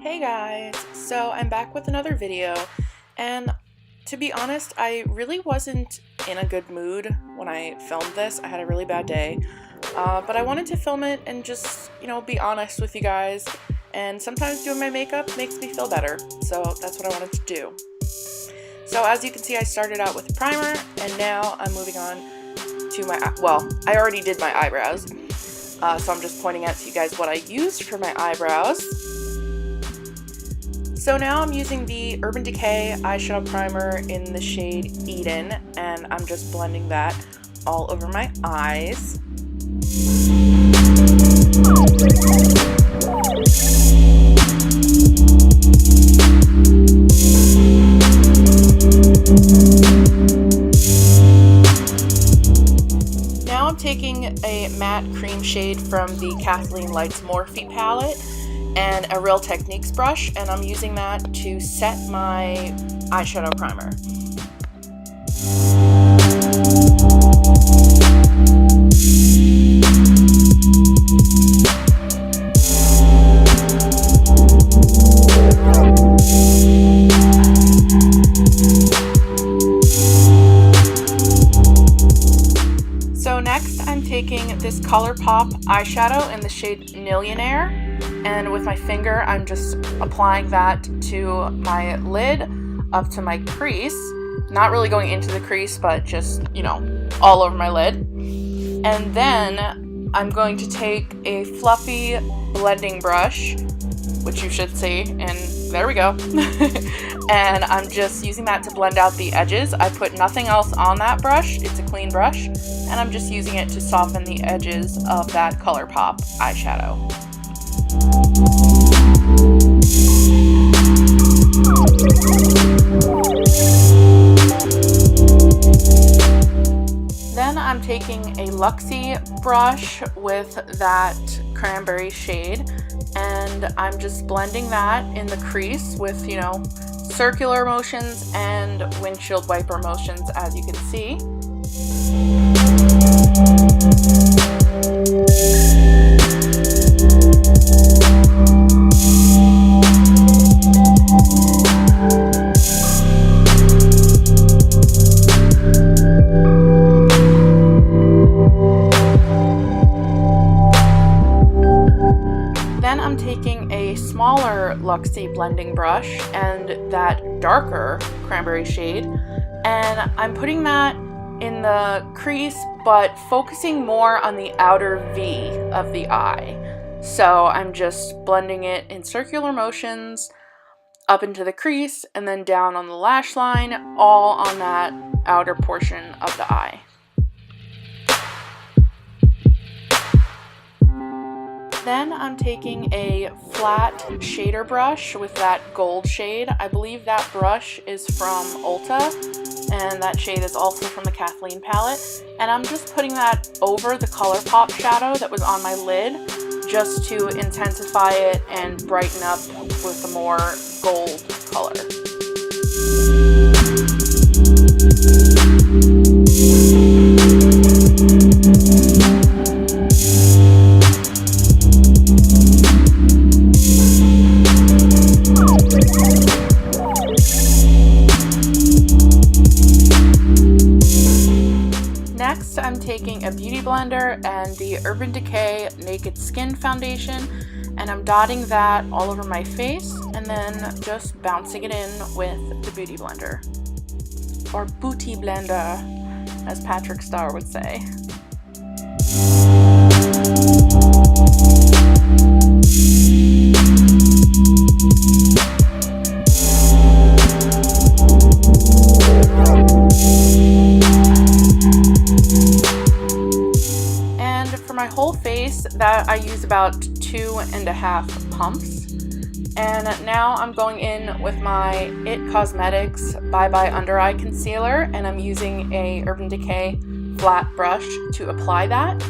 Hey guys, so I'm back with another video, and to be honest, I really wasn't in a good mood when I filmed this. I had a really bad day, but I wanted to film it and just, be honest with you guys, and sometimes doing my makeup makes me feel better, so that's what I wanted to do. So as you can see, I started out with a primer, and now I'm moving on to I already did my eyebrows, so I'm just pointing out to you guys what I used for my eyebrows. So now I'm using the Urban Decay eyeshadow primer in the shade Eden, and I'm just blending that all over my eyes. Now I'm taking a matte cream shade from the Kathleen Lights Morphe palette and a Real Techniques brush, and I'm using that to set my eyeshadow primer. So next I'm taking this ColourPop eyeshadow in the shade Millionaire, and with my finger I'm just applying that to my lid up to my crease, not really going into the crease, but just, all over my lid. And then I'm going to take a fluffy blending brush, which you should see, and there we go. And I'm just using that to blend out the edges. I put nothing else on that brush, it's a clean brush, and I'm just using it to soften the edges of that ColourPop eyeshadow. Then I'm taking a Luxie brush with that cranberry shade, and I'm just blending that in the crease with, circular motions and windshield wiper motions, as you can see. Then I'm taking a smaller Luxie blending brush and that darker cranberry shade, and I'm putting that in the crease, but focusing more on the outer V of the eye. So I'm just blending it in circular motions up into the crease and then down on the lash line, all on that outer portion of the eye. Then I'm taking a flat shader brush with that gold shade. I believe that brush is from Ulta, and that shade is also from the Kathleen palette. And I'm just putting that over the ColourPop shadow that was on my lid, just to intensify it and brighten up with a more gold color. Next, I'm taking a beauty blender and the Urban Decay Naked Skin Foundation, and I'm dotting that all over my face and then just bouncing it in with the beauty blender. Or booty blender, as Patrick Star would say. My whole face, that I use about 2.5 pumps. And now I'm going in with my IT Cosmetics Bye Bye Under Eye Concealer, and I'm using a Urban Decay flat brush to apply that.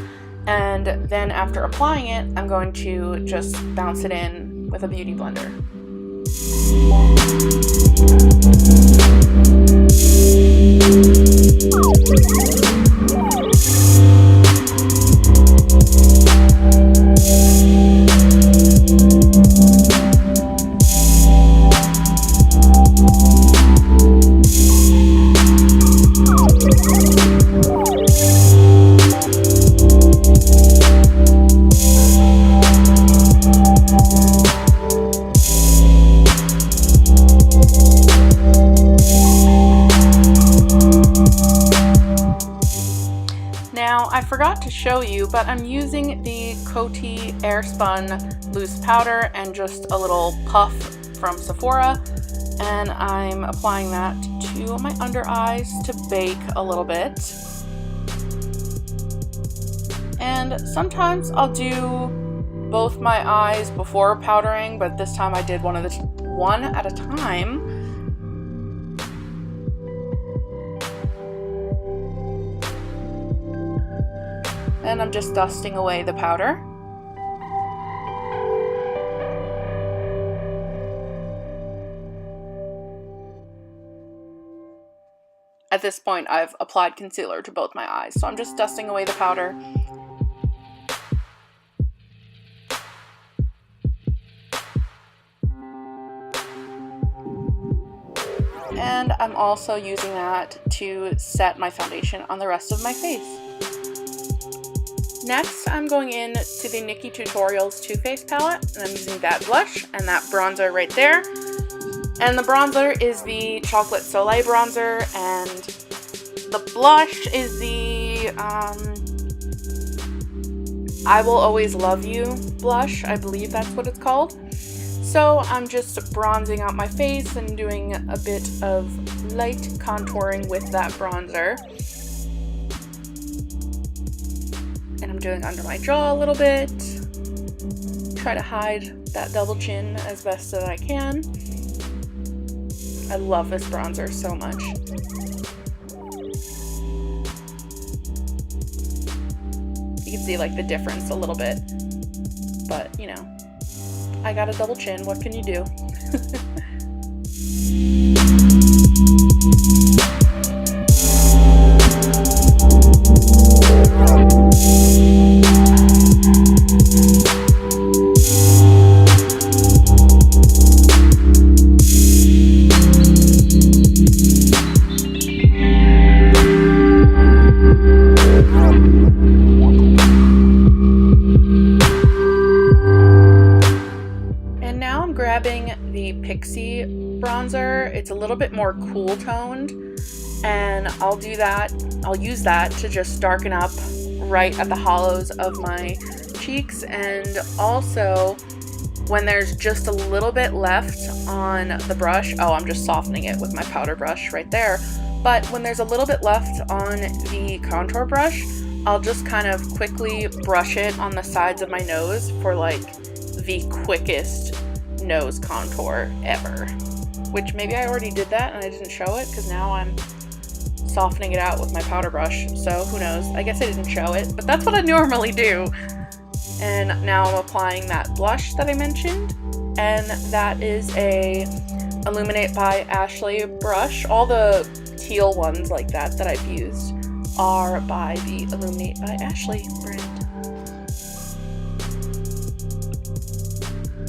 And then after applying it, I'm going to just bounce it in with a beauty blender. to show you, but I'm using the Coty Airspun loose powder and just a little puff from Sephora, and I'm applying that to my under eyes to bake a little bit. And sometimes I'll do both my eyes before powdering, but this time I did one at a time. And I'm just dusting away the powder. At this point, I've applied concealer to both my eyes, so I'm just dusting away the powder. And I'm also using that to set my foundation on the rest of my face. Next, I'm going in to the Nikkie Tutorials Too Faced palette, and I'm using that blush and that bronzer right there. And the bronzer is the Chocolate Soleil bronzer, and the blush is the I Will Always Love You blush. I believe that's what it's called. So I'm just bronzing out my face and doing a bit of light contouring with that bronzer. And I'm doing under my jaw a little bit. Try to hide that double chin as best as I can. I love this bronzer so much. You can see like the difference a little bit, but you know, I got a double chin, what can you do? Pixie bronzer. It's a little bit more cool toned, and I'll use that to just darken up right at the hollows of my cheeks, and also when there's just a little bit left on the brush, I'm just softening it with my powder brush right there, but when there's a little bit left on the contour brush, I'll just kind of quickly brush it on the sides of my nose for like the quickest nose contour ever, which maybe I already did that and I didn't show it because now I'm softening it out with my powder brush, so who knows, I guess I didn't show it, but that's what I normally do. And now I'm applying that blush that I mentioned, and that is a Illuminate by Ashley brush. All the teal ones like that I've used are by the Illuminate by Ashley brand.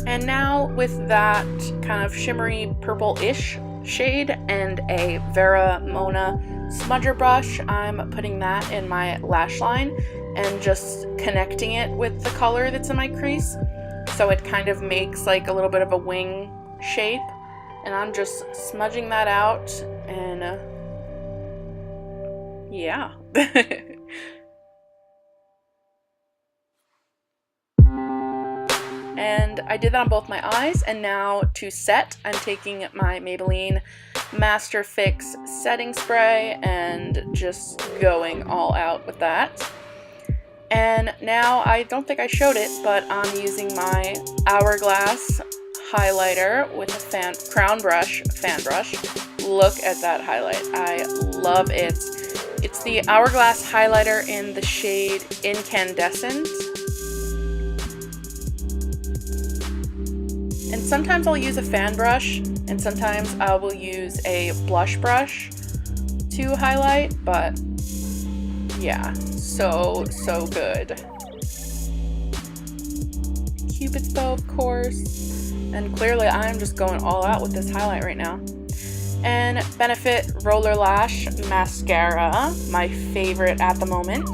And now with that kind of shimmery purple-ish shade and a Vera Mona smudger brush, I'm putting that in my lash line and just connecting it with the color that's in my crease. So it kind of makes like a little bit of a wing shape. And I'm just smudging that out, and yeah. And I did that on both my eyes, and now to set, I'm taking my Maybelline Master Fix setting spray and just going all out with that. And now, I don't think I showed it, but I'm using my Hourglass highlighter with a crown brush, fan brush. Look at that highlight. I love it. It's the Hourglass highlighter in the shade Incandescent. And sometimes I'll use a fan brush, and sometimes I will use a blush brush to highlight, but yeah, so good. Cupid's bow, of course, and clearly I'm just going all out with this highlight right now. And Benefit Roller Lash Mascara, my favorite at the moment.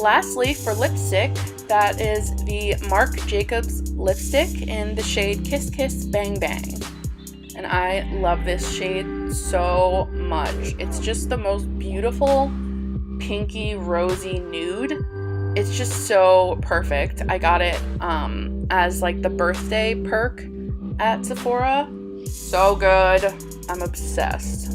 lastly, for lipstick, that is the Marc Jacobs lipstick in the shade Kiss Kiss Bang Bang. And I love this shade so much. It's just the most beautiful pinky rosy nude. It's just so perfect. I got it as like the birthday perk at Sephora. So good. I'm obsessed.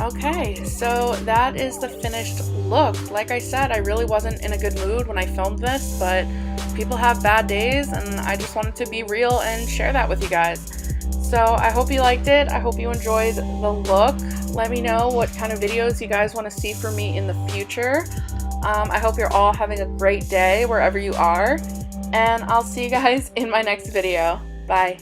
Okay, so that is the finished look. Like I said, I really wasn't in a good mood when I filmed this, but people have bad days and I just wanted to be real and share that with you guys. So I hope you liked it. I hope you enjoyed the look. Let me know what kind of videos you guys want to see from me in the future. I hope you're all having a great day wherever you are, and I'll see you guys in my next video. Bye.